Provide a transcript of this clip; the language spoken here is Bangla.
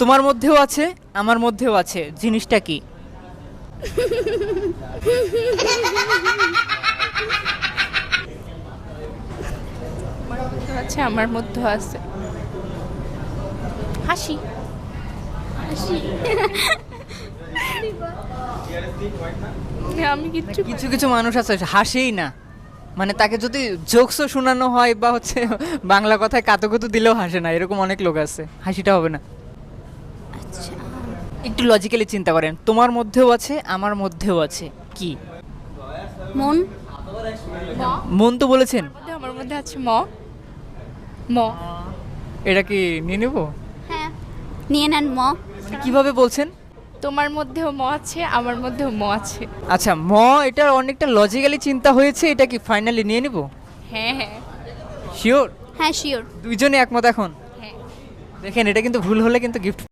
তোমার মধ্যেও আছে, আমার মধ্যেও আছে, জিনিসটা কি? আছে আমার মধ্যে আছে হাসি। আমি কিচ্ছু কিছু কিছু মানুষ আছে হাসেই না, মানে তাকে যদি জোকসও শোনানো হয় বা হচ্ছে বাংলা কথায় কাতুকুতু দিলেও হাসে না, এরকম অনেক লোক আছে, হাসিটা হবে না। আচ্ছা, একটু লজিক্যালি চিন্তা করেন, তোমার মধ্যেও আছে, আমার মধ্যেও আছে, কি? মন। মন তো বলেছেন। আমার মধ্যে আছে ম ম এটা কি নিয়ে নেব? হ্যাঁ, নিয়ে নেন ম। কিভাবে বলছেন? তোমার মধ্যেও ম আছে, আমার মধ্যেও ম আছে। আচ্ছা, এটা অনেকটা লজিক্যালি চিন্তা হয়েছে, এটা কি ফাইনালি নিয়ে নেব? হ্যাঁ হ্যাঁ শিওর? হ্যাঁ, শিওর। দুইজনে একমত এখন? হ্যাঁ। দেখেন, এটা কিন্তু ভুল হলে কিন্তু গিফট